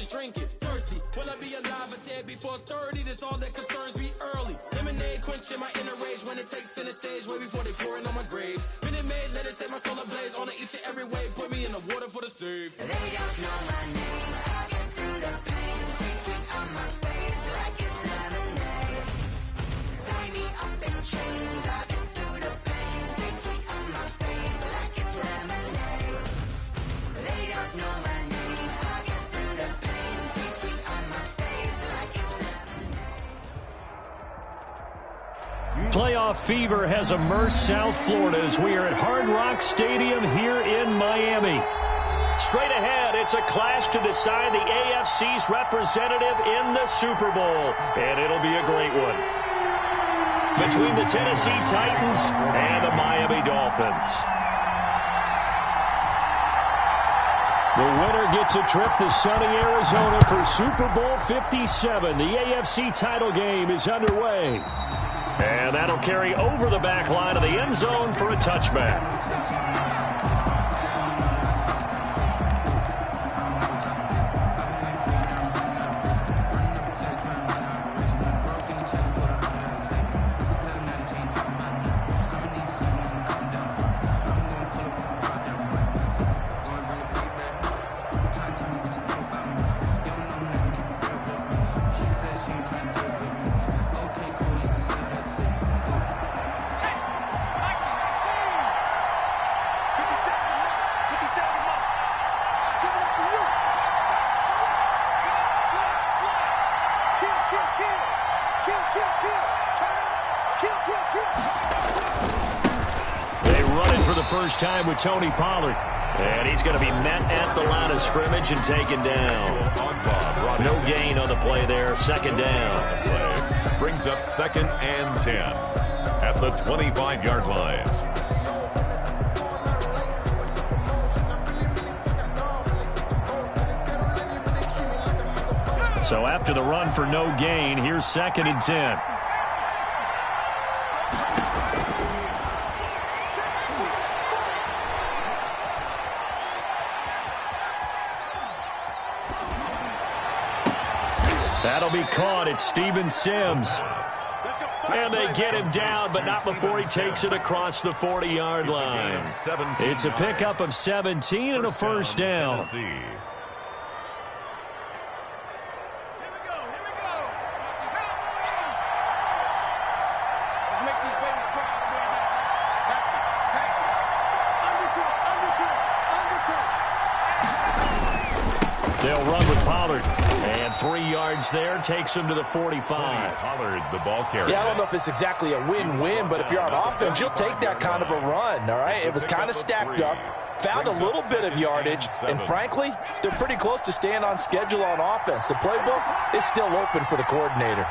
drinking. Thirsty, will I be alive or dead before 30? That's all that concerns me early. Lemonade quenching my inner rage when it takes center stage way before they pour it on my grave. Minute Maid, let it set my soul ablaze on each and every way. Put me in the water for the save. They don't know my name. I get through the pain. Taste sweet on my face like it's lemonade. Tie me up in chains. I get through the pain. Taste sweet on my face like it's lemonade. They don't know my name. I get through the pain. Taste sweet on my face like it's lemonade. Playoff fever has immersed South Florida as we are at Hard Rock Stadium here in Miami. Straight ahead, it's a clash to decide the AFC's representative in the Super Bowl, and it'll be a great one. Between the Tennessee Titans and the Miami Dolphins. The winner gets a trip to sunny Arizona for Super Bowl 57. The AFC title game is underway. And that'll carry over the back line of the end zone for a touchback. First time with Tony Pollard. And he's going to be met at the line of scrimmage and taken down. No gain on the play there. Second down. Play brings up 2nd and 10 at the 25-yard line. So after the run for no gain, here's 2nd and 10. That'll be caught. It's Steven Sims. And they get him down, but not before he takes it across the 40-yard line. It's a pickup of 17 and a first down. They'll run with Pollard. And 3 yards there takes him to the 45. Pollard, the ball carrier. Yeah, I don't know if it's exactly a win-win, but if you're on offense, you'll take that kind of a run, all right? It was kind of stacked up, found a little bit of yardage, and frankly, they're pretty close to staying on schedule on offense. The playbook is still open for the coordinator.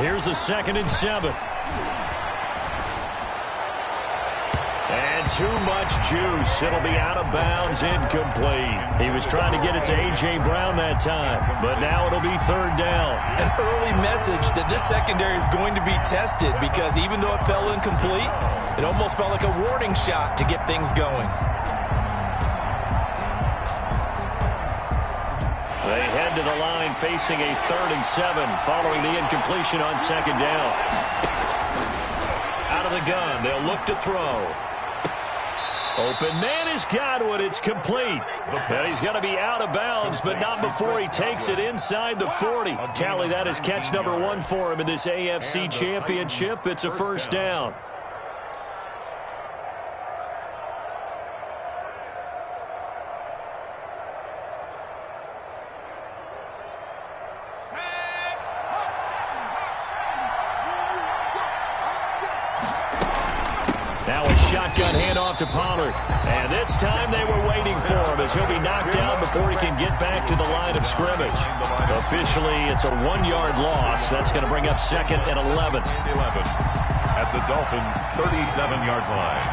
Here's a 2nd and 7. And too much juice. It'll be out of bounds, incomplete. He was trying to get it to A.J. Brown that time, but now it'll be 3rd down. An early message that this secondary is going to be tested because even though it fell incomplete, it almost felt like a warning shot to get things going. They head to the line facing a 3rd and 7 following the incompletion on 2nd down. Out of the gun, they'll look to throw. Open man is Godwin. It's complete. And he's going to be out of bounds, but not before he takes it inside the 40. Tally that as catch number 1 for him in this AFC Championship. It's a first down. Now a shotgun handoff to Pollard. And this time they were waiting for him as he'll be knocked down before he can get back to the line of scrimmage. Officially, it's a 1-yard loss. That's going to bring up 2nd and 11. At the Dolphins' 37-yard line.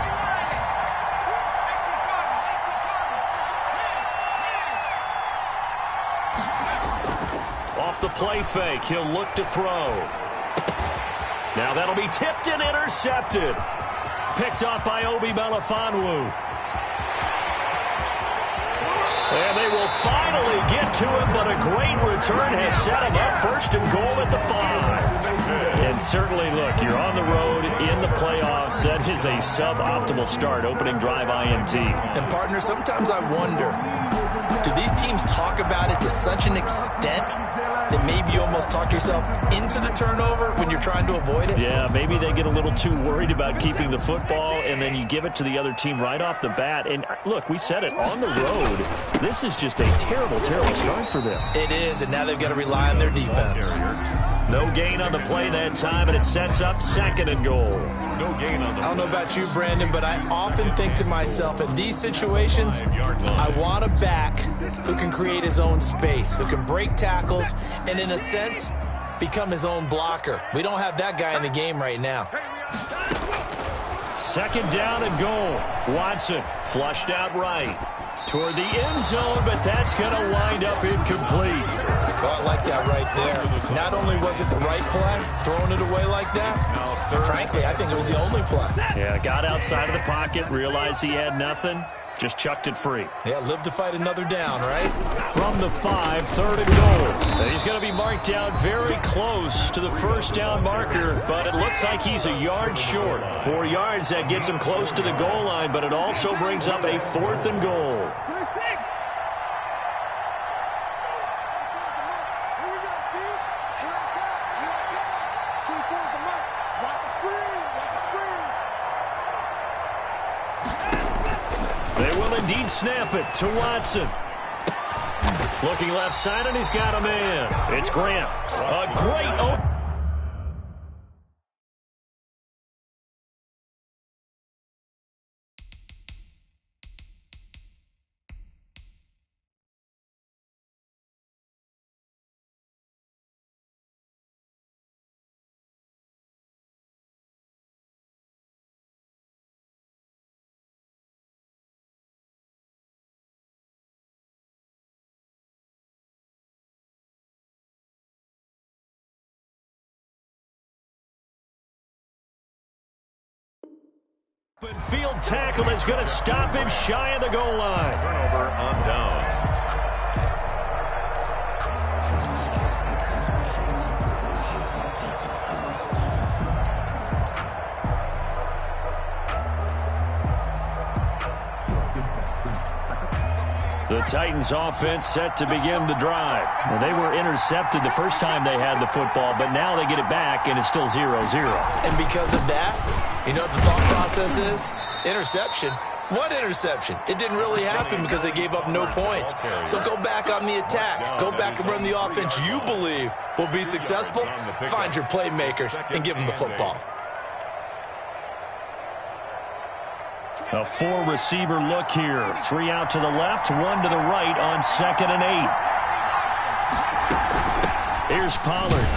Off the play fake, he'll look to throw. Now that'll be tipped and intercepted. Picked off by Obi Melifonwu. And they will finally get to him, but a great return has set him up first and goal at the 5. And certainly, look, you're on the road in the playoffs. That is a suboptimal start, opening drive INT. And, partner, sometimes I wonder, do these teams talk about it to such an extent that maybe you almost talk yourself into the turnover when you're trying to avoid it? Yeah, maybe they get a little too worried about keeping the football, and then you give it to the other team right off the bat. And, look, we said it, on the road, this is just a terrible, terrible start for them. It is, and now they've got to rely on their defense. No gain on the play that time, and it sets up 2nd and goal. No gain on the I don't know about you, Brandon, but I often think to myself, in these situations, I want a back who can create his own space, who can break tackles, and in a sense, become his own blocker. We don't have that guy in the game right now. 2nd down and goal. Watson flushed out right toward the end zone, but that's going to wind up incomplete. Well, I like that right there. Not only was it the right play, throwing it away like that, and frankly, I think it was the only play. Yeah, got outside of the pocket, realized he had nothing, just chucked it free. Yeah, live to fight another down, right? From the 5, 3rd and goal. And he's going to be marked down very close to the first down marker, but it looks like he's a yard short. 4 yards, that gets him close to the goal line, but it also brings up a 4th and goal. They will indeed snap it to Watson. Looking left side, and he's got a man. It's Grant. A great open. Field tackle is going to stop him shy of the goal line. turnover on downs. The Titans offense set to begin the drive. Well, they were intercepted the first time they had the football, but now they get it back, and it's still 0-0. And because of that, you know what the thought process is? Interception. What interception? It didn't really happen because they gave up no points. So go back on the attack. Go back and run the offense you believe will be successful. Find your playmakers and give them the football. A 4-receiver look here. 3 out to the left, 1 to the right on 2nd and 8. Here's Pollard.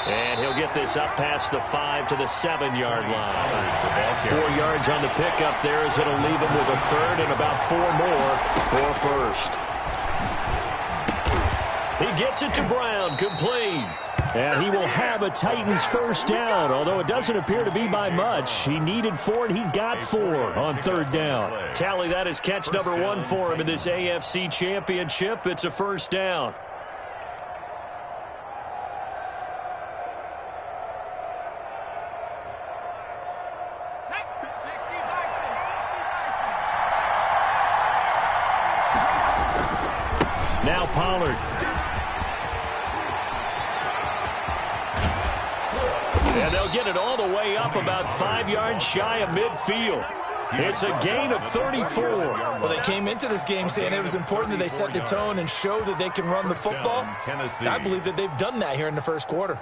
And he'll get this up past the 5 to the 7-yard line. 4 yards on the pickup there as it'll leave him with a 3rd and about 4 more for first. He gets it to Brown, complete. And he will have a Titans first down, although it doesn't appear to be by much. He needed 4, and he got 4 on 3rd down. Tally, that is catch number 1 for him in this AFC Championship. It's a first down. Now Pollard. And they'll get it all the way up about 5 yards shy of midfield. It's a gain of 34. Well, they came into this game saying it was important that they set the tone and show that they can run the football. And I believe that they've done that here in the first quarter.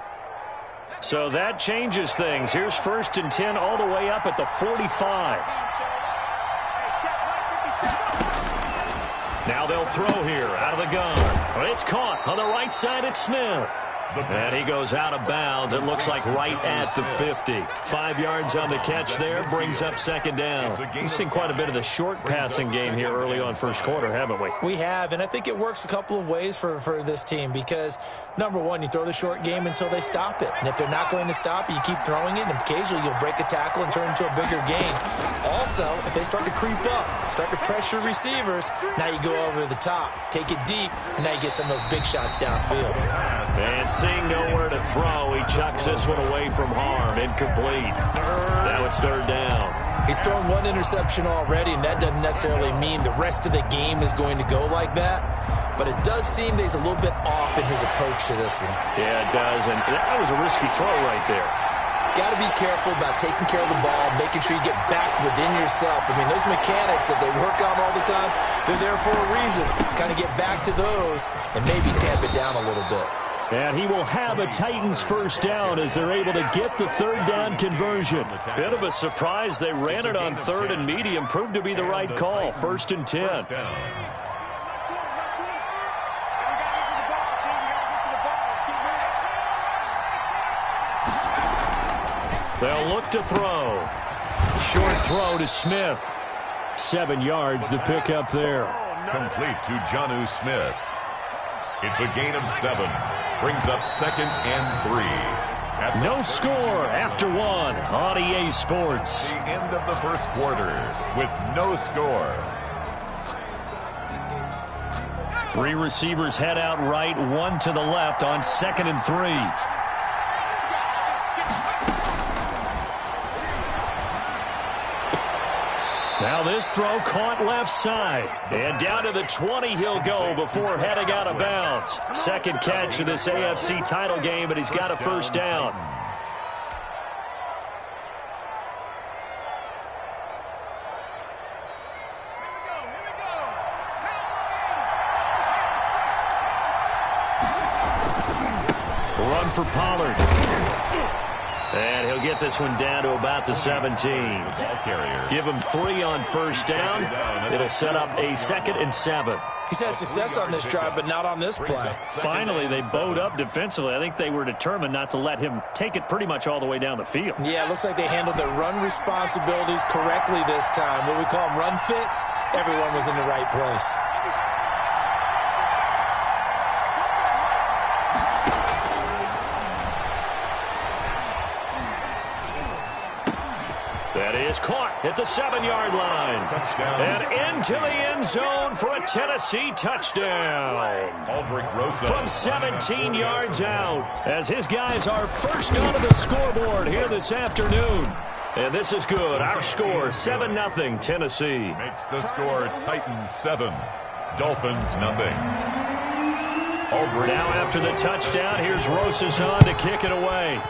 So that changes things. Here's 1st and 10 all the way up at the 45. Now they'll throw here out of the gun. But it's caught on the right side at Smith. And he goes out of bounds. It looks like right at the 50. 5 yards on the catch there, brings up second down. We've seen quite a bit of the short passing game here early on first quarter, haven't we? We have, and I think it works a couple of ways for this team because, number one, you throw the short game until they stop it. And if they're not going to stop it, you keep throwing it, and occasionally you'll break a tackle and turn it into a bigger gain. Also, if they start to creep up, start to pressure receivers, now you go over the top, take it deep, and now you get some of those big shots downfield. And seeing nowhere to throw, he chucks this one away from harm. Incomplete. Now it's third down. He's thrown one interception already, and that doesn't necessarily mean the rest of the game is going to go like that. But it does seem that he's a little bit off in his approach to this one. Yeah, it does, and that was a risky throw right there. Got to be careful about taking care of the ball, making sure you get back within yourself. I mean, those mechanics that they work on all the time, they're there for a reason. Kind of get back to those and maybe tamp it down a little bit. And he will have a Titans first down as they're able to get the third down conversion. Bit of a surprise. They ran it on third and medium. Proved to be the right call. First and 10. They'll look to throw. Short throw to Smith. 7 yards the pickup there. Complete to Jonnu Smith. It's a gain of 7. Brings up second and 3. No score after 1 on EA Sports. The end of the first quarter with no score. 3 receivers head out right, 1 to the left on second and 3. Now this throw caught left side. And down to the 20 he'll go before heading out of bounds. Second catch of this AFC title game, and he's got a first down. Run for Pollard. And he'll get this one down to about the 17. Give him 3 on first down. It'll set up a second and 7. He's had success on this drive, but not on this play. Finally, they bowed up defensively. I think they were determined not to let him take it pretty much all the way down the field. Yeah, it looks like they handled their run responsibilities correctly this time. What we call them run fits, everyone was in the right place. That is caught at the 7-yard line. Touchdown. And into the end zone for a Tennessee touchdown. From 17 yards out, as his guys are first onto the scoreboard here this afternoon. And this is good. Our score, 7-0 Tennessee. Makes the score Titans 7, Dolphins 0. Now after the touchdown, here's Rosas on to kick it away.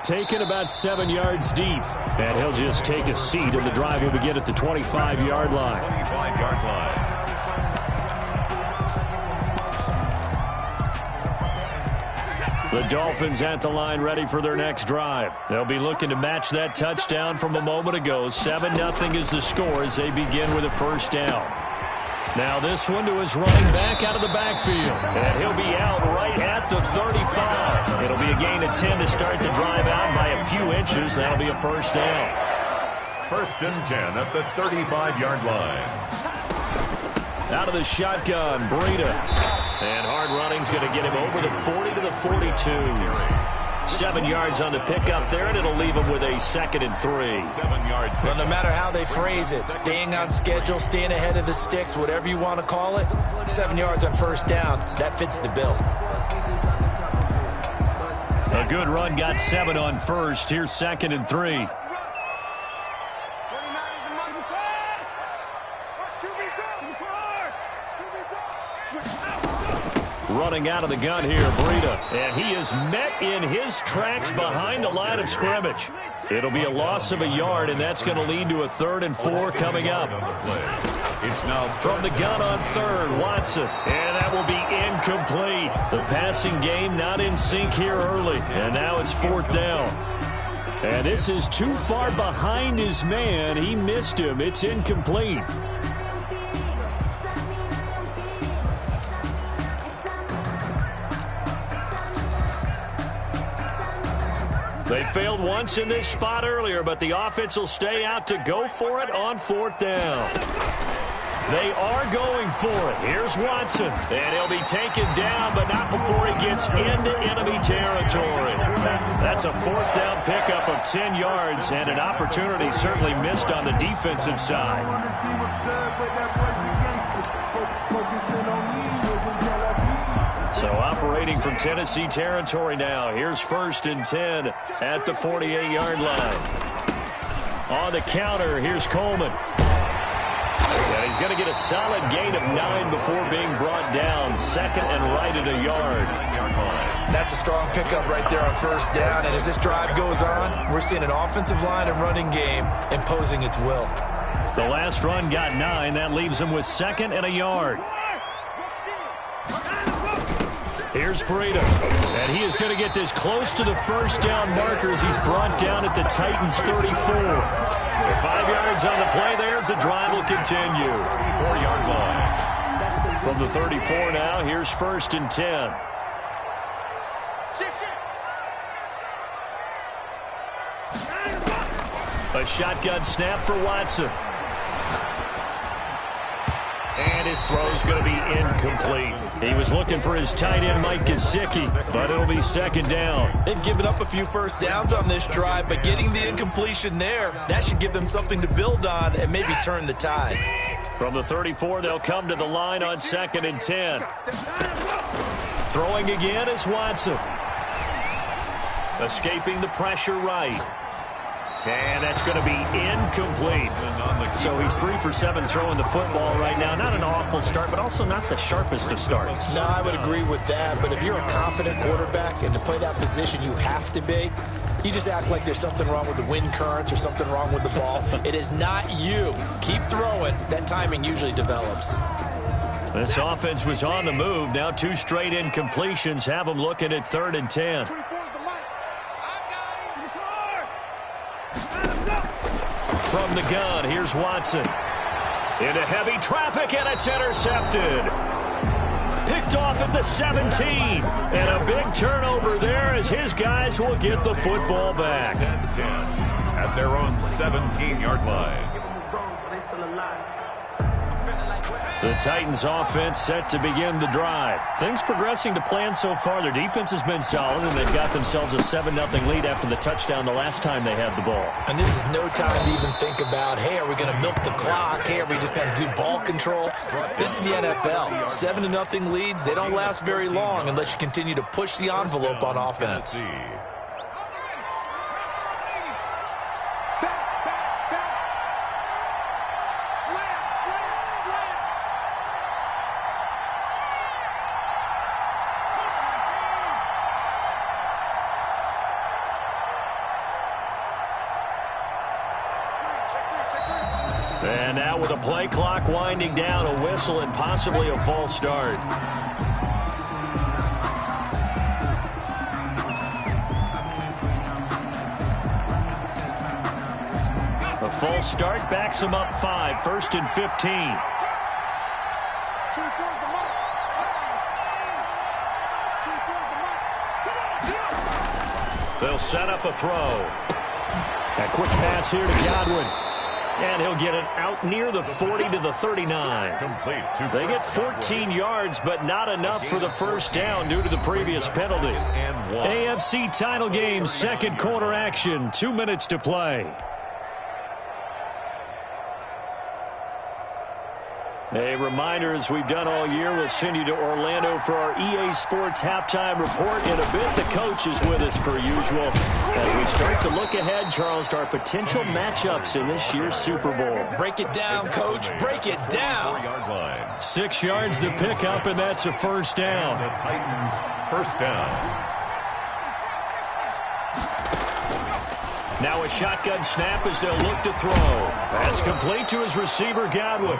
Taken about 7 yards deep. And he'll just take a seat, and the drive will begin at the 25-yard line. 25-yard line. The Dolphins at the line ready for their next drive. They'll be looking to match that touchdown from a moment ago. 7-0 is the score as they begin with a first down. Now this one to his running back out of the backfield. And he'll be out right at the 35. It'll be a gain of 10 to start the drive out by a few inches. That'll be a first down. First and 10 at the 35-yard line. Out of the shotgun, Breida. And hard running's going to get him over the 40 to the 42. 7 yards on the pickup there, and it'll leave him with a second and 3. 7-yard. Well, no matter how they phrase it, staying on schedule, staying ahead of the sticks, whatever you want to call it, 7 yards on first down, that fits the bill. A good run got 7 on first. Here's second and 3. Running out of the gun here, Breida. And he is met in his tracks behind the line of scrimmage. It'll be a loss of a yard, and that's going to lead to a 3rd and 4 coming up. It's now From the gun on 3rd, Watson. And that will be incomplete. The passing game not in sync here early. And now it's 4th down. And this is too far behind his man. He missed him. It's incomplete. They failed once in this spot earlier, but the offense will stay out to go for it on 4th down. They are going for it. Here's Watson. And he'll be taken down, but not before he gets into enemy territory. That's a 4th down pickup of 10 yards and an opportunity certainly missed on the defensive side. So operating from Tennessee territory now. Here's 1st and 10 at the 48-yard line. On the counter, here's Coleman. And he's going to get a solid gain of 9 before being brought down. 2nd and right at a yard. That's a strong pickup right there on 1st down. And as this drive goes on, we're seeing an offensive line and running game imposing its will. The last run got 9. That leaves him with 2nd and a yard. Here's Breida, and he is going to get this close to the 1st down markers. He's brought down at the Titans' 34. 5 yards on the play there as the drive will continue. 4-yard line. From the 34 now, here's 1st and 10. A shotgun snap for Watson. And his throw's going to be incomplete. He was looking for his tight end, Mike Gesicki, but it'll be 2nd down. They've given up a few 1st downs on this drive, but getting the incompletion there, that should give them something to build on and maybe turn the tide. From the 34, they'll come to the line on 2nd and 10. Throwing again is Watson. Escaping the pressure right. And that's going to be incomplete. So he's 3 for 7 throwing the football right now. Not an awful start, but also not the sharpest of starts. No, I would agree with that. But if you're a confident quarterback and to play that position you have to be, you just act like there's something wrong with the wind currents or something wrong with the ball. It is not you. Keep throwing. That timing usually develops. This offense was on the move. Now 2 straight incompletions have them looking at 3rd and 10. From the gun, here's Watson. Into heavy traffic, and it's intercepted. Picked off at the 17. And a big turnover there as his guys will get the football back. 10 at their own 17-yard line. The Titans offense set to begin the drive. Things progressing to plan so far. Their defense has been solid, and they've got themselves a 7-0 lead after the touchdown the last time they had the ball. And this is no time to even think about, hey, are we going to milk the clock? Hey, are we just going to do ball control? This is the NFL. 7-0 leads, they don't last very long unless you continue to push the envelope on offense. And now with a play clock winding down, a whistle and possibly a false start. A false start backs him up 5, 1st and 15. They'll set up a throw. A quick pass here to Godwin. And he'll get it out near the 40 to the 39. They get 14 yards, but not enough for the 1st down due to the previous penalty. AFC title game, 2nd quarter action, 2 minutes to play. A reminder, as we've done all year, we'll send you to Orlando for our EA Sports halftime report. In a bit, the coach is with us per usual as we start to look ahead, Charles, to our potential matchups in this year's Super Bowl. Break it down, Coach. Break it down. 6 yards the pickup, and that's a 1st down. The Titans' 1st down. Now a shotgun snap as they'll look to throw. That's complete to his receiver, Godwin.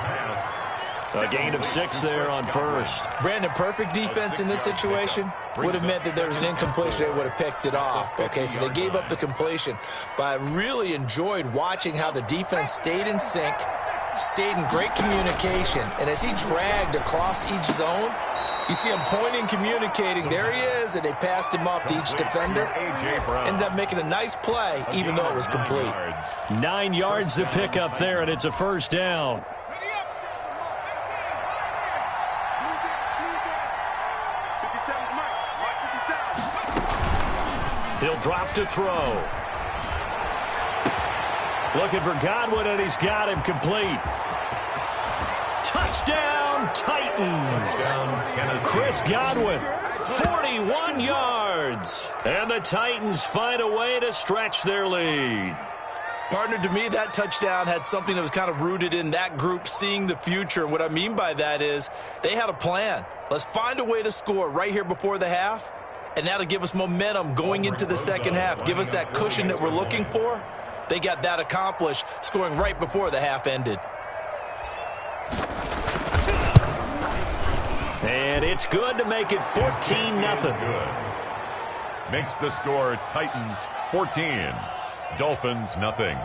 A gain of 6 there on 1st. Brandon, perfect defense in this situation would have meant that there was an incompletion. They would have picked it off. Okay, so they gave up the completion. But I really enjoyed watching how the defense stayed in sync, stayed in great communication. And as he dragged across each zone, you see him pointing, communicating. There he is, and they passed him off to each defender. Ended up making a nice play, even though it was complete. 9 yards to pick up there, and it's a first down. He'll drop to throw. Looking for Godwin, and he's got him complete. Touchdown, Titans. Chris Godwin, 41 yards. And the Titans find a way to stretch their lead. Partner, to me, that touchdown had something that was kind of rooted in that group seeing the future. And what I mean by that is they had a plan. Let's find a way to score right here before the half. And that'll give us momentum going into the second half. Give us that cushion that we're looking for. They got that accomplished, scoring right before the half ended. And it's good to make it 14-0. Makes the score Titans 14, Dolphins nothing.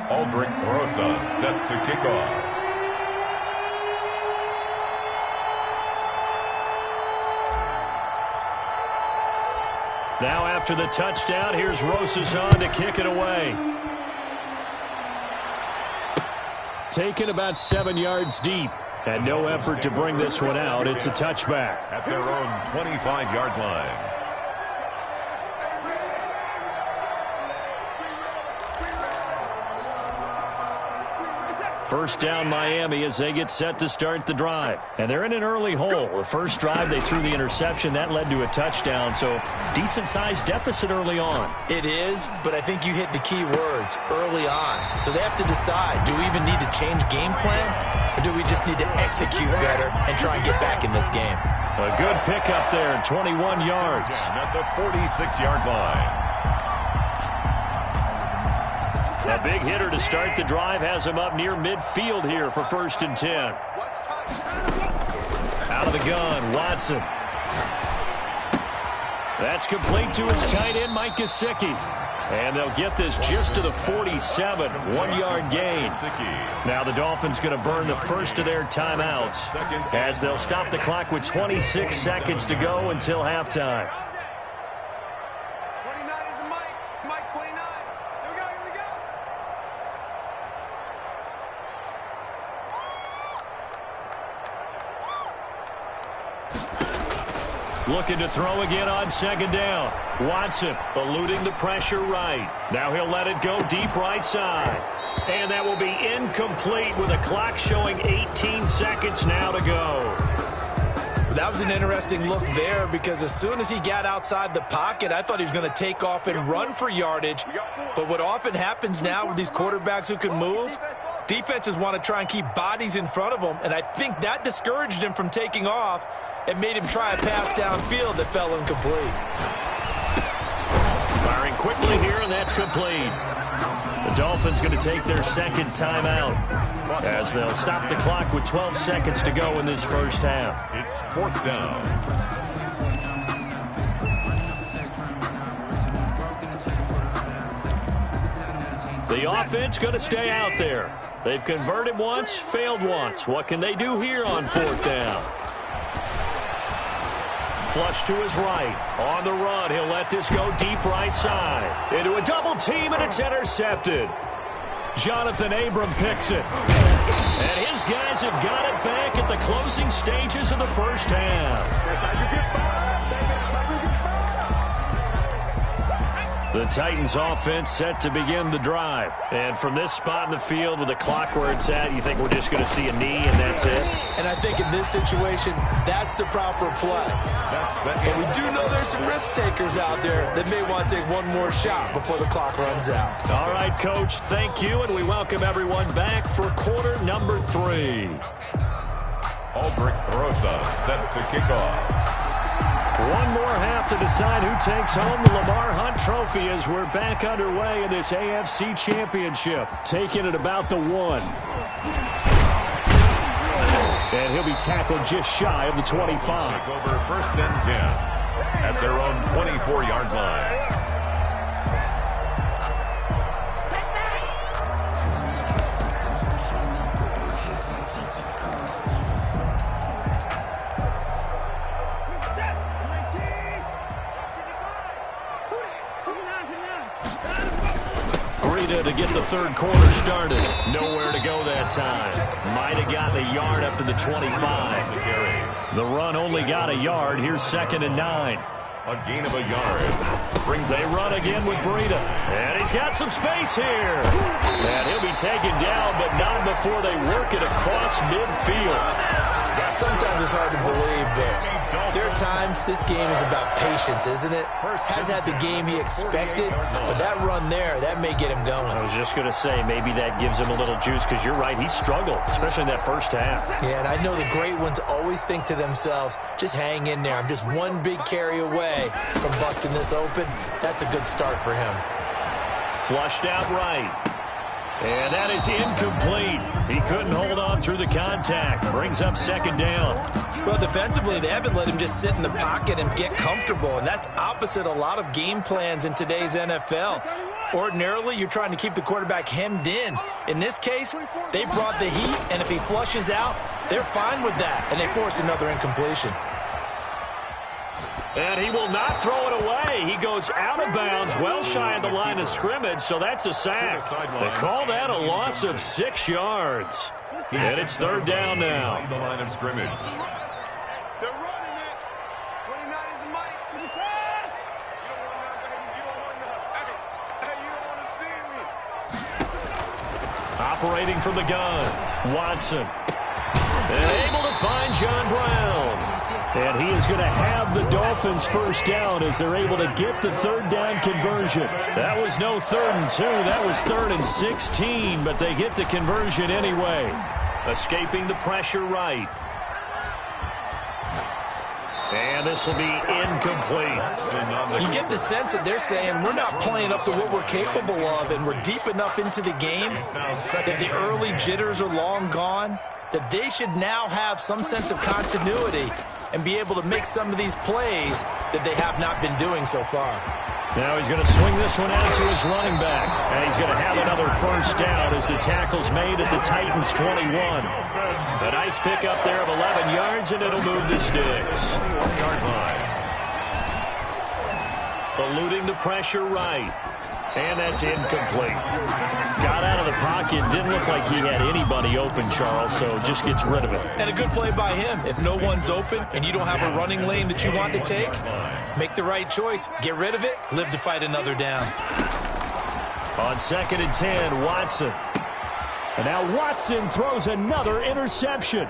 Aldrich Rosa set to kick off. Now after the touchdown, here's Rosas on to kick it away. Taken about 7 yards deep. And no effort to bring this one out. It's a touchback. At their own 25-yard line. First down Miami as they get set to start the drive. And they're in an early hole. The first drive they threw the interception. That led to a touchdown. So decent-sized deficit early on. It is, but I think you hit the key words, early on. So they have to decide, do we even need to change game plan? Or do we just need to execute better and try and get back in this game? A good pickup there, 21 yards. At the 46-yard line. A big hitter to start the drive has him up near midfield here for 1st and 10. Out of the gun, Watson. That's complete to his tight end, Mike Gesicki. And they'll get this just to the 47, 1-yard gain. Now the Dolphins going to burn the first of their timeouts as they'll stop the clock with 26 seconds to go until halftime. Looking to throw again on 2nd down. Watson eluding the pressure right. Now he'll let it go deep right side. And that will be incomplete with a clock showing 18 seconds now to go. That was an interesting look there because as soon as he got outside the pocket, I thought he was going to take off and run for yardage. But what often happens now with these quarterbacks who can move, defenses want to try and keep bodies in front of them. And I think that discouraged him from taking off and made him try a pass downfield that fell incomplete. Firing quickly here, and that's complete. The Dolphins going to take their second timeout as they'll stop the clock with 12 seconds to go in this first half. It's 4th down. The offense going to stay out there. They've converted once, failed once. What can they do here on 4th down? Flush to his right. On the run, he'll let this go deep right side. Into a double team, and it's intercepted. Jonathan Abram picks it. And his guys have got it back at the closing stages of the first half. The Titans offense set to begin the drive. And from this spot in the field with the clock where it's at, you think we're just going to see a knee and that's it? And I think in this situation, that's the proper play. But we do know there's some risk takers out there that may want to take one more shot before the clock runs out. All right, Coach, thank you, and we welcome everyone back for quarter number 3. Aldrich Rosa set to kick off. One more half to decide who takes home the Lamar Hunt Trophy as we're back underway in this AFC Championship. Taking it about the 1. And he'll be tackled just shy of the 25. Take over 1st and 10 at their own 24-yard line. to get the third quarter started. Nowhere to go that time. Might have gotten a yard up to the 25. The run only got a yard. Here's 2nd and 9. A gain of a yard. They run again with Breida. And he's got some space here. And he'll be taken down, but not before they work it across midfield. Sometimes it's hard to believe, but there are times this game is about patience, isn't it? Hasn't had the game he expected, but that run there, that may get him going. I was just going to say, maybe that gives him a little juice, because you're right, he struggled, especially in that first half. Yeah, and I know the great ones always think to themselves, just hang in there. I'm just one big carry away from busting this open. That's a good start for him. Flushed out right. And that is incomplete. He couldn't hold on through the contact. Brings up 2nd down. Well, defensively, they haven't let him just sit in the pocket and get comfortable, and that's opposite a lot of game plans in today's NFL. Ordinarily, you're trying to keep the quarterback hemmed in. In this case, they brought the heat, and if he flushes out, they're fine with that, and they force another incompletion. And he will not throw it away. He goes out of bounds, well shy of the line of scrimmage, so that's a sack. They call that a loss of 6 yards. And it's 3rd down now. The line of scrimmage. They're running it. 29 is the mic. You don't want nothing. You don't want nothing. Hey, you don't want to see me. Operating from the gun, Watson. And able to find John Brown. And he is going to have the Dolphins first down as they're able to get the 3rd down conversion. That was no 3rd and 2. That was 3rd and 16, but they get the conversion anyway. Escaping the pressure right. And this will be incomplete. You get the sense that they're saying we're not playing up to what we're capable of, and we're deep enough into the game that the early jitters are long gone, that they should now have some sense of continuity and be able to make some of these plays that they have not been doing so far. Now he's going to swing this one out to his running back. And he's going to have another first down as the tackle's made at the Titans' 21. A nice pickup there of 11 yards, and it'll move the sticks. 1-yard line. Eluding the pressure right. And that's incomplete. Got out of the pocket. Didn't look like he had anybody open, Charles, so just gets rid of it. And a good play by him. If no one's open and you don't have a running lane that you want to take, make the right choice. Get rid of it. Live to fight another down. On 2nd and 10, Watson. And now Watson throws another interception.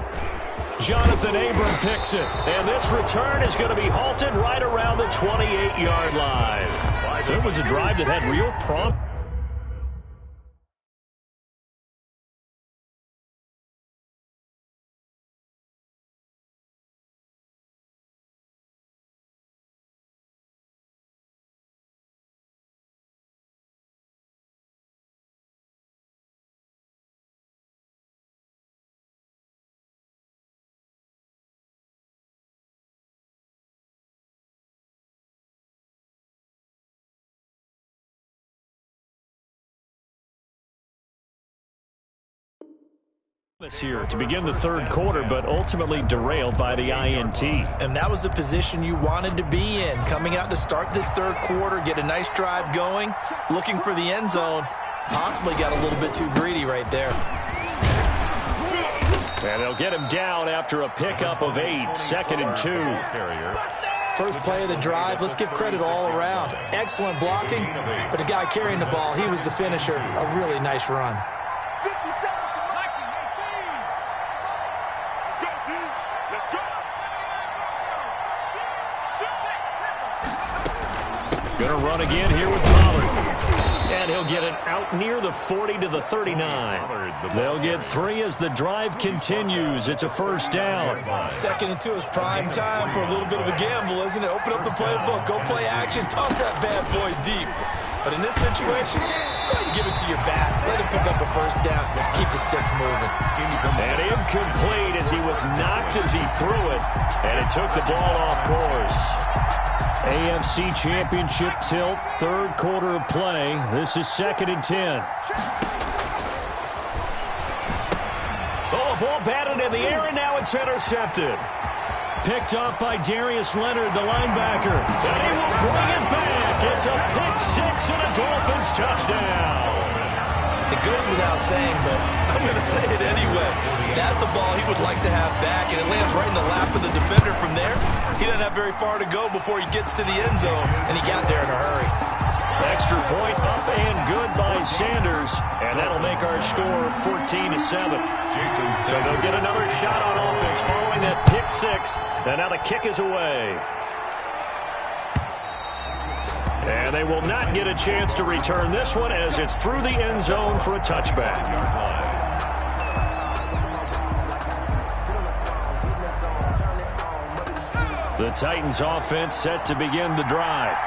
Jonathan Abram picks it. And this return is going to be halted right around the 28-yard line. So it was a drive that had real prompt. Here to begin the 3rd quarter, but ultimately derailed by the INT. And that was the position you wanted to be in. Coming out to start this 3rd quarter, get a nice drive going, looking for the end zone. Possibly got a little bit too greedy right there. And they'll get him down after a pickup of 8, 2nd and 2. First play of the drive, let's give credit all around. Excellent blocking, but the guy carrying the ball, he was the finisher. A really nice run. Going to run again here with Pollard. And he'll get it out near the 40 to the 39. They'll get 3 as the drive continues. It's a first down. 2nd and 2 is prime time for a little bit of a gamble, isn't it? Open up the playbook, go play action, toss that bad boy deep. But in this situation, go ahead and give it to your back. Let him pick up a first down. Keep the sticks moving. And incomplete as he was knocked as he threw it. And it took the ball off course. AFC Championship tilt, 3rd quarter of play. This is 2nd and 10. Oh, a ball batted in the air, and now it's intercepted. Picked up by Darius Leonard, the linebacker. And he will bring it back. It's a pick 6 and a Dolphins touchdown. goes without saying, but I'm going to say it anyway. That's a ball he would like to have back, and it lands right in the lap of the defender from there. He doesn't have very far to go before he gets to the end zone, and he got there in a hurry. Extra point up and good by Sanders, and that'll make our score 14-7. So they'll get another shot on offense following that pick six, and now the kick is away. And they will not get a chance to return this one as it's through the end zone for a touchback. The Titans offense set to begin the drive.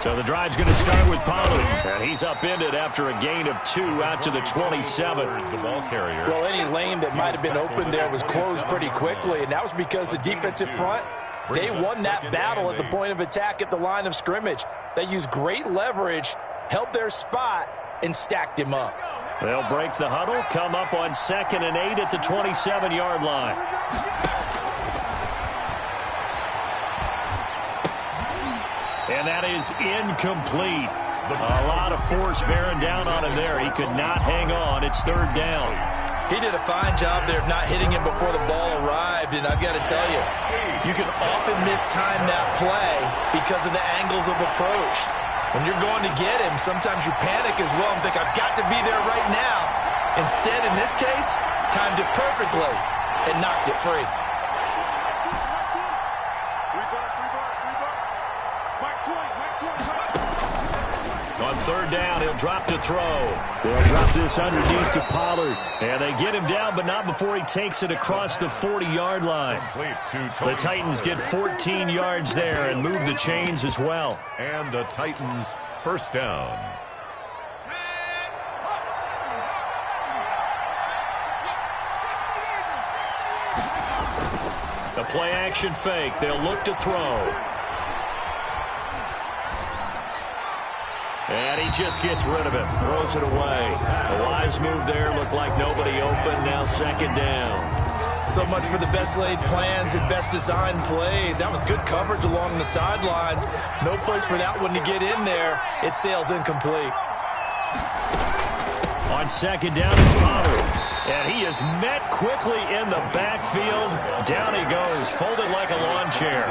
So the drive's going to start with Pollard. And he's upended after a gain of 2 out to the 27. The ball carrier. Well, any lane that might have been open there was closed pretty quickly, and that was because the defensive front, they won that battle at the point of attack at the line of scrimmage. They used great leverage, held their spot, and stacked him up. They'll break the huddle, come up on 2nd and 8 at the 27-yard line. And that is incomplete. A lot of force bearing down on him there. He could not hang on. It's 3rd down. He did a fine job there of not hitting him before the ball arrived, and I've got to tell you, you can often mistime that play because of the angles of approach. When you're going to get him, sometimes you panic as well and think, I've got to be there right now. Instead, in this case, timed it perfectly and knocked it free. On 3rd down, he'll drop to throw. They'll drop this underneath to Pollard. And they get him down, but not before he takes it across the 40-yard line. The Titans get 14 yards there and move the chains as well. And the Titans first down. The play-action fake. They'll look to throw. And he just gets rid of it, throws it away. A wise move there, looked like nobody open, now 2nd down. So much for the best laid plans and best designed plays. That was good coverage along the sidelines. No place for that one to get in there. It sails incomplete. On 2nd down, it's Pollard. And he is met quickly in the backfield. Down he goes, folded like a lawn chair.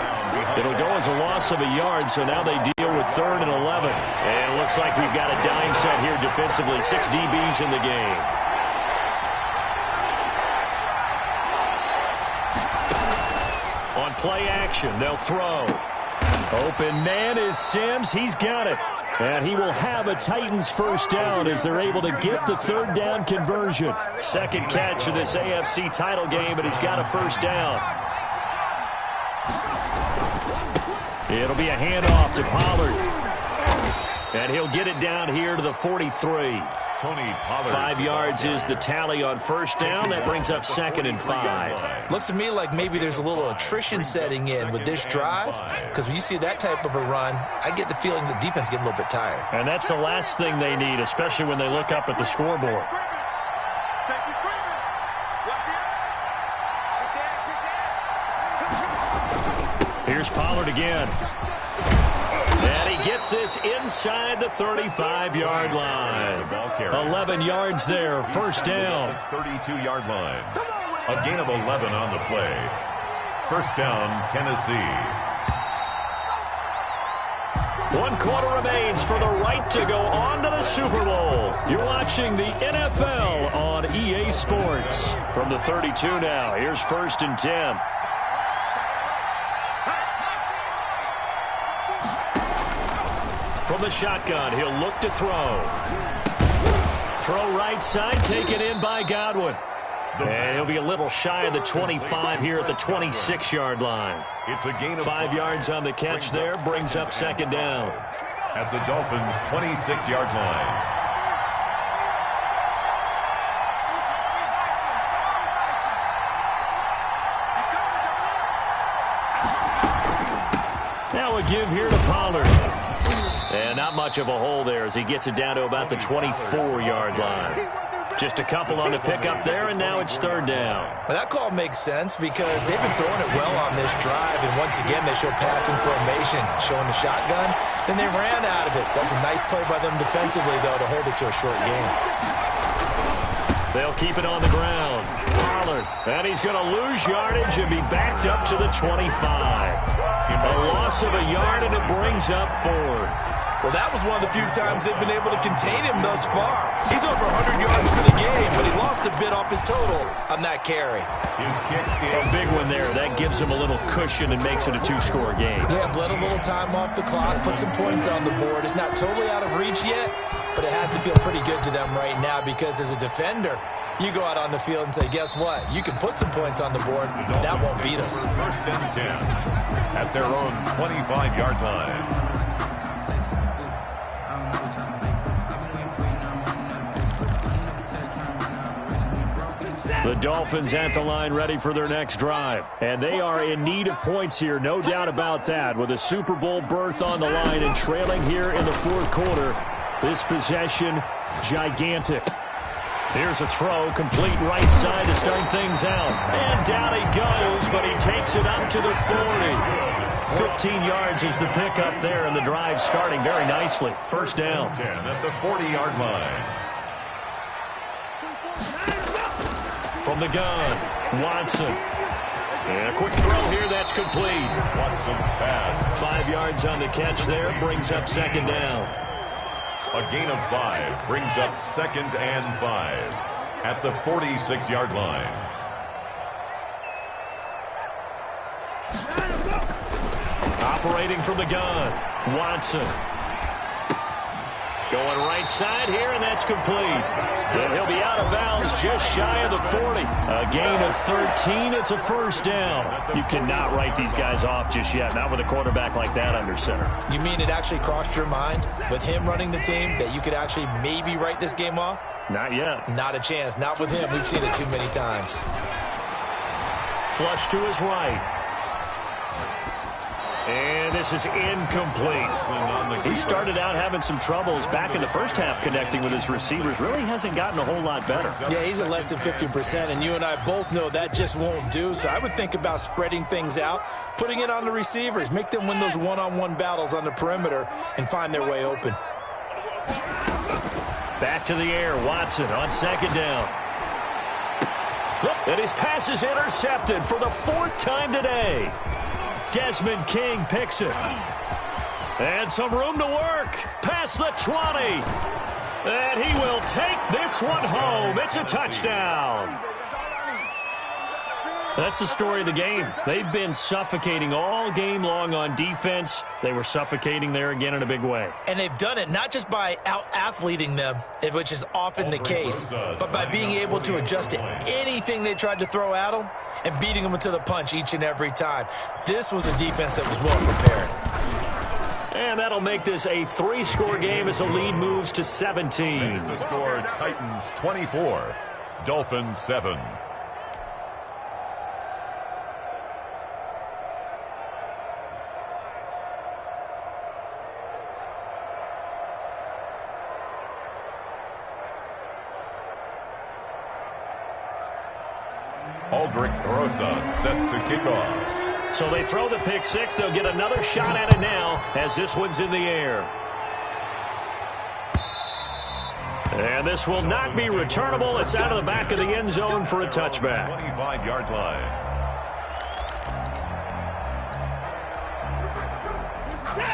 It'll go as a loss of a yard, so now they deal with 3rd and 11. And it looks like we've got a dime set here defensively. 6 DBs in the game. On play action, they'll throw. Open man is Sims. He's got it. And he will have a Titans first down as they're able to get the 3rd down conversion. 2nd catch of this AFC title game, but he's got a first down. It'll be a handoff to Pollard. And he'll get it down here to the 43. Tony Pollard. 5 yards is the tally on first down. That brings up 2nd and 5. Looks to me like maybe there's a little attrition setting in with this drive, because when you see that type of a run, I get the feeling the defense getting a little bit tired. And that's the last thing they need, especially when they look up at the scoreboard. Here's Pollard again. And he gets this inside the 35-yard line. 11 yards there, first down. 32-yard line. A gain of 11 on the play. First down, Tennessee. 1 quarter remains for the right to go on to the Super Bowl. You're watching the NFL on EA Sports. From the 32 now, here's 1st and 10. From the shotgun, he'll look to throw. Throw right side, taken in by Godwin. And he'll be a little shy of the 25 here at the 26-yard line. It's a gain of 5 yards on the catch there, brings up 2nd down. At the Dolphins' 26-yard line. Now a give here to Pollard. And not much of a hole there as he gets it down to about the 24-yard line. Just a couple on the pickup there, and now it's third down. Well, that call makes sense because they've been throwing it well on this drive, and once again, they show passing formation, showing the shotgun. Then they ran out of it. That was a nice play by them defensively, though, to hold it to a short game. They'll keep it on the ground. Pollard, and he's going to lose yardage and be backed up to the 25. A loss of a yard, and it brings up fourth. Well, that was one of the few times they've been able to contain him thus far. He's over 100 yards for the game, but he lost a bit off his total on that carry. His kick is A big one there. That gives him a little cushion and makes it a two-score game. Yeah, bled a little time off the clock, put some points on the board. It's not totally out of reach yet, but it has to feel pretty good to them right now because as a defender, you go out on the field and say, guess what? You can put some points on the board, but that won't beat us. First and 10 at their own 25-yard line. The Dolphins at the line ready for their next drive. And they are in need of points here, no doubt about that. With a Super Bowl berth on the line and trailing here in the fourth quarter. This possession, gigantic. Here's a throw, complete right side to start things out. And down he goes, but he takes it up to the 40. 15 yards is the pickup there, and the drive starting very nicely. First down. 10 at the 40-yard line. From the gun, Watson. And a quick throw here, that's complete. Watson's pass. 5 yards on the catch there, brings up second down. A gain of 5 brings up second and 5 at the 46-yard line. Operating from the gun, Watson. Going right side here, and that's complete. And he'll be out of bounds just shy of the 40. A gain of 13. It's a first down. You cannot write these guys off just yet, not with a quarterback like that under center. You mean it actually crossed your mind with him running the team that you could actually maybe write this game off? Not yet. Not a chance. Not with him. We've seen it too many times. Flush to his right. And this is incomplete. He started out having some troubles back in the first half connecting with his receivers. Really hasn't gotten a whole lot better. Yeah, he's at less than 50%, and you and I both know that just won't do. So I would think about spreading things out, putting it on the receivers, make them win those one-on-one battles on the perimeter, and find their way open. Back to the air, Watson on second down. And his pass is intercepted for the fourth time today. Desmond King picks it. And some room to work. Past the 20. And he will take this one home. It's a touchdown. That's the story of the game. They've been suffocating all game long on defense. They were suffocating there again in a big way. And they've done it not just by out-athleting them, which is often the case, but by being able to adjust to anything they tried to throw at them and beating them into the punch each and every time. This was a defense that was well prepared. And that'll make this a 3-score game as the lead moves to 17. Makes the score Titans 24, Dolphins 7. Aldrich Rosa set to kick off. So they throw the pick six. They'll get another shot at it now as this one's in the air. And this will not be returnable. It's out of the back of the end zone for a touchback. 25-yard line.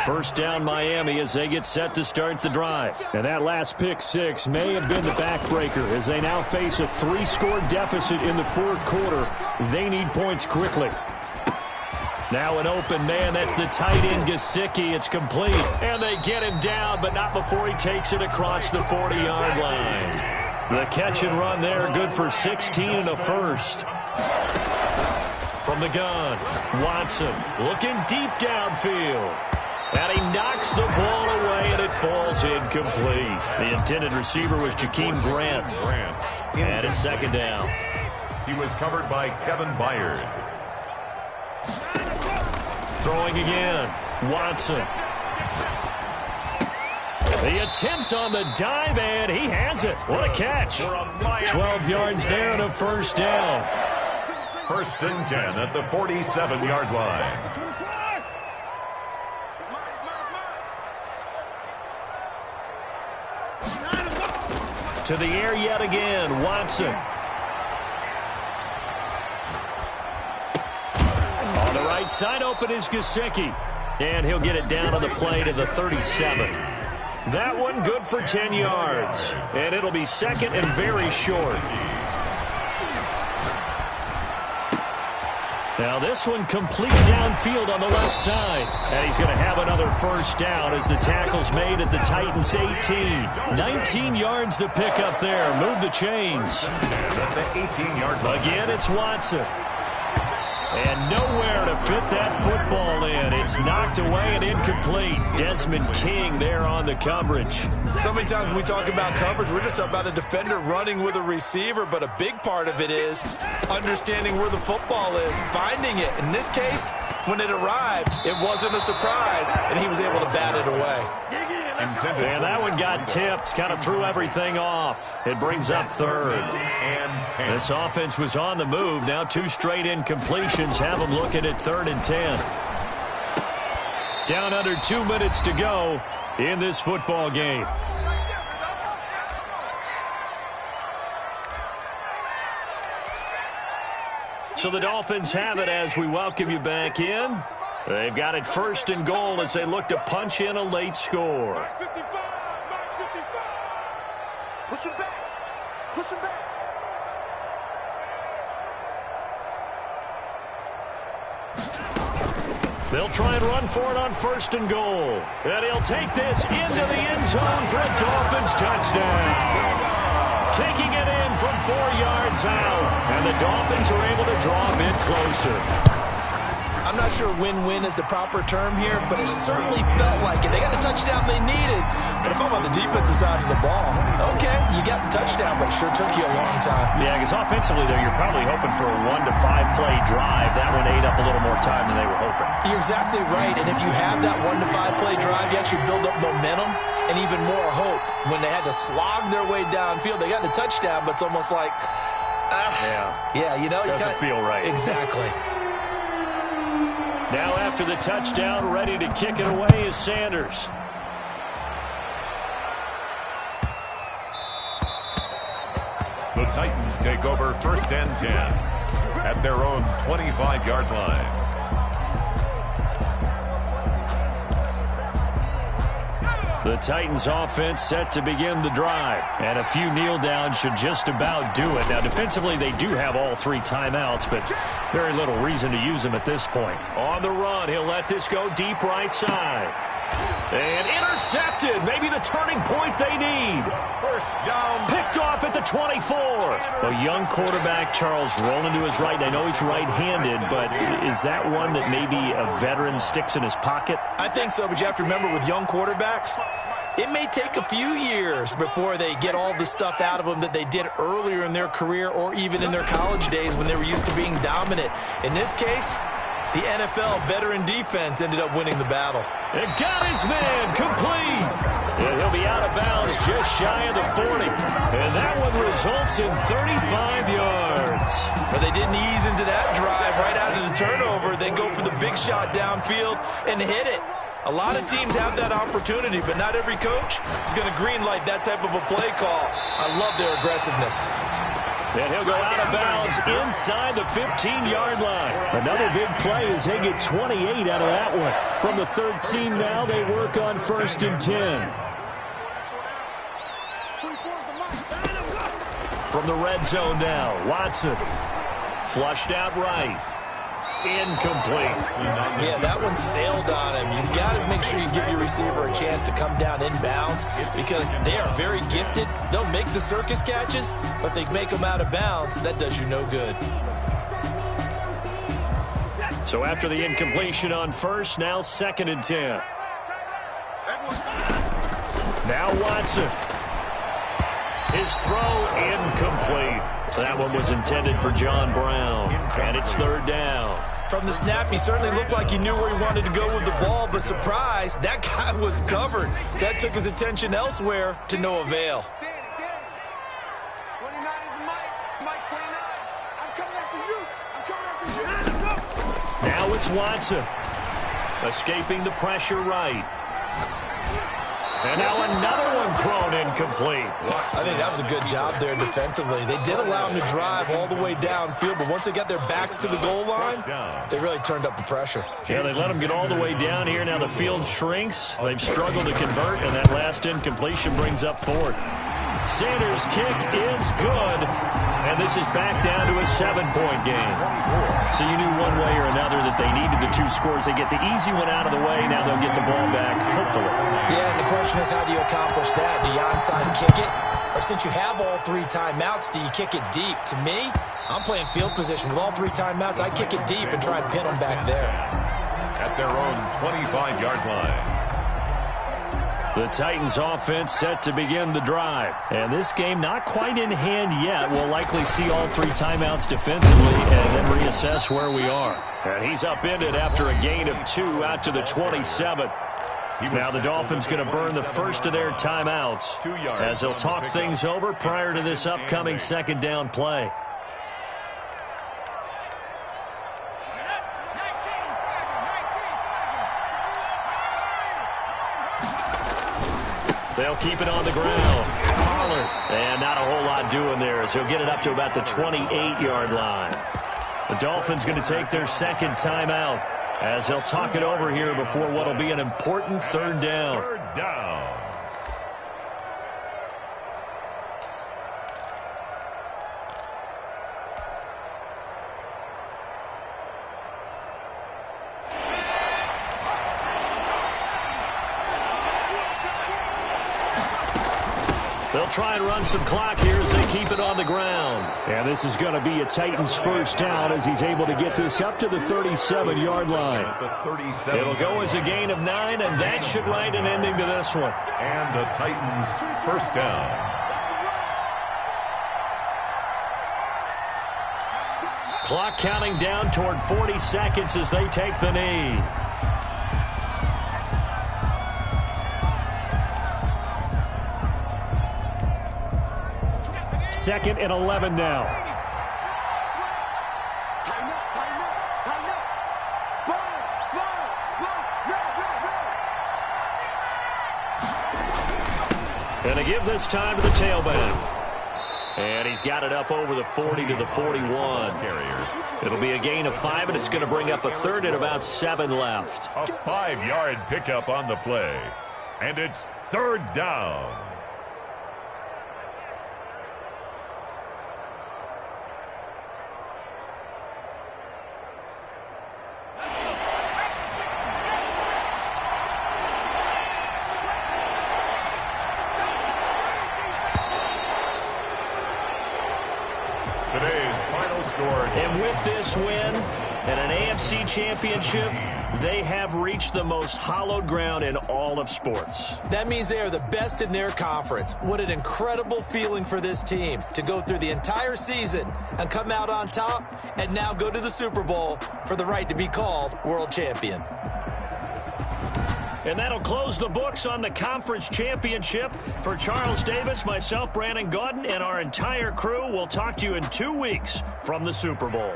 First down Miami as they get set to start the drive. And that last pick six may have been the backbreaker as they now face a 3-score deficit in the fourth quarter. They need points quickly. Now an open man, that's the tight end Gesicki. It's complete. And they get him down, but not before he takes it across the 40-yard line. The catch and run there, good for 16 and a first. From the gun, Watson looking deep downfield. And he knocks the ball away, and it falls incomplete. The intended receiver was Jakeem Grant. And it's second down. He was covered by Kevin Byard. Throwing again, Watson. The attempt on the dive, and he has it. What a catch. 12 yards there and a first down. First and 10 at the 47-yard line. To the air yet again, Watson. On the right side, open is Gesicki. And he'll get it down on the play to the 37. That one good for 10 yards. And it'll be second and very short. Now this one complete downfield on the left side. And he's going to have another first down as the tackle's made at the Titans 18. 19 yards to pick up there. Move the chains. At the 18-yard line. Again, it's Watson. And nowhere to fit that football in. It's knocked away and incomplete. Desmond King there on the coverage. So many times when we talk about coverage, we're just about a defender running with a receiver, but a big part of it is understanding where the football is, finding it. In this case, when it arrived, it wasn't a surprise, and he was able to bat it away. And that one got tipped, kind of threw everything off. It brings up third. This offense was on the move. Now 2 straight incompletions have them looking at 3rd and 10. Down under 2 minutes to go in this football game. So the Dolphins have it as we welcome you back in. They've got it 1st and goal as they look to punch in a late score. 55. Push him back. Push him back. They'll try and run for it on 1st and goal. And he'll take this into the end zone for a Dolphins touchdown. Taking it in from 4 yards out. And the Dolphins are able to draw a bit closer. I'm not sure win-win is the proper term here, but it certainly felt like it. They got the touchdown they needed. But if I'm on the defensive side of the ball, okay, you got the touchdown, but it sure took you a long time. Yeah, because offensively, though, you're probably hoping for a 1 to 5 play drive. That one ate up a little more time than they were hoping. You're exactly right. And if you have that 1 to 5 play drive, you actually build up momentum and even more hope. When they had to slog their way downfield, they got the touchdown, but it's almost like, yeah, you know, doesn't feel right. Exactly. Now after the touchdown, ready to kick it away is Sanders. The Titans take over 1st and 10 at their own 25-yard line. The Titans offense set to begin the drive. And a few kneel downs should just about do it. Now defensively they do have all 3 timeouts, but very little reason to use them at this point. On the run, he'll let this go deep right side. And intercepted. Maybe the turning point they need. First down. Picked off at the 24. A young quarterback, Charles, rolling to his right. I know he's right-handed, but is that one that maybe a veteran sticks in his pocket? I think so, but you have to remember with young quarterbacks, it may take a few years before they get all the stuff out of them that they did earlier in their career or even in their college days when they were used to being dominant. In this case, the NFL veteran defense ended up winning the battle. And got his man complete. And he'll be out of bounds just shy of the 40. And that one results in 35 yards. But they didn't ease into that drive right out of the turnover. They go for the big shot downfield and hit it. A lot of teams have that opportunity, but not every coach is going to greenlight that type of a play call. I love their aggressiveness. And he'll go out of bounds inside the 15-yard line. Another big play as they get 28 out of that one. From the 13 now, they work on 1st and 10. From the red zone now, Watson. Flushed out right. Incomplete. Yeah, that one sailed on him. You've got to make sure you give your receiver a chance to come down inbounds because they are very gifted. They'll make the circus catches, but they make them out of bounds. That does you no good. So after the incompletion on 1st, now 2nd and 10. Now Watson. His throw incomplete. That one was intended for John Brown, and it's 3rd down. from the snap, he certainly looked like he knew where he wanted to go with the ball, but surprise, that guy was covered. So that took his attention elsewhere to no avail. Now it's Watson. Escaping the pressure right. And now another one thrown incomplete. I think that was a good job there defensively. They did allow him to drive all the way downfield, but once they got their backs to the goal line, they really turned up the pressure. Yeah, they let him get all the way down here. Now the field shrinks. They've struggled to convert, and that last incompletion brings up fourth. Sanders' kick is good, and this is back down to a 7-point game. So you knew one way or another that they needed the 2 scores. They get the easy one out of the way. Now they'll get the ball back, hopefully. Yeah, and the question is, how do you accomplish that? Do you onside kick it? Or since you have all 3 timeouts, do you kick it deep? To me, I'm playing field position. With all 3 timeouts, I kick it deep and try and pin them back there. At their own 25-yard line. The Titans offense set to begin the drive. And this game not quite in hand yet. We'll likely see all 3 timeouts defensively and then reassess where we are. And he's upended after a gain of 2 out to the 27. Now the Dolphins going to burn the first of their timeouts as they'll talk things over prior to this upcoming second down play. They'll keep it on the ground. Pollard. And not a whole lot doing there as he'll get it up to about the 28-yard line. The Dolphins going to take their second timeout as they'll talk it over here before what will be an important third down. Third down. They'll try and run some clock here as they keep it on the ground. And this is going to be a Titans first down as he's able to get this up to the 37-yard line. It'll go as a gain of 9, and that should write an ending to this one. And the Titans first down. Clock counting down toward 40 seconds as they take the knee. Second and 11 now. And to give this time to the tailback. And he's got it up over the 40 to the 41. It'll be a gain of 5, and it's going to bring up a third and about 7 left. A 5-yard pickup on the play. And it's third down. Today's final score. And with this win and an AFC championship, they have reached the most hallowed ground in all of sports. That means they are the best in their conference. What an incredible feeling for this team to go through the entire season and come out on top and now go to the Super Bowl for the right to be called world champion. And that'll close the books on the conference championship. For Charles Davis, myself, Brandon Gaudin, and our entire crew, we'll talk to you in 2 weeks from the Super Bowl.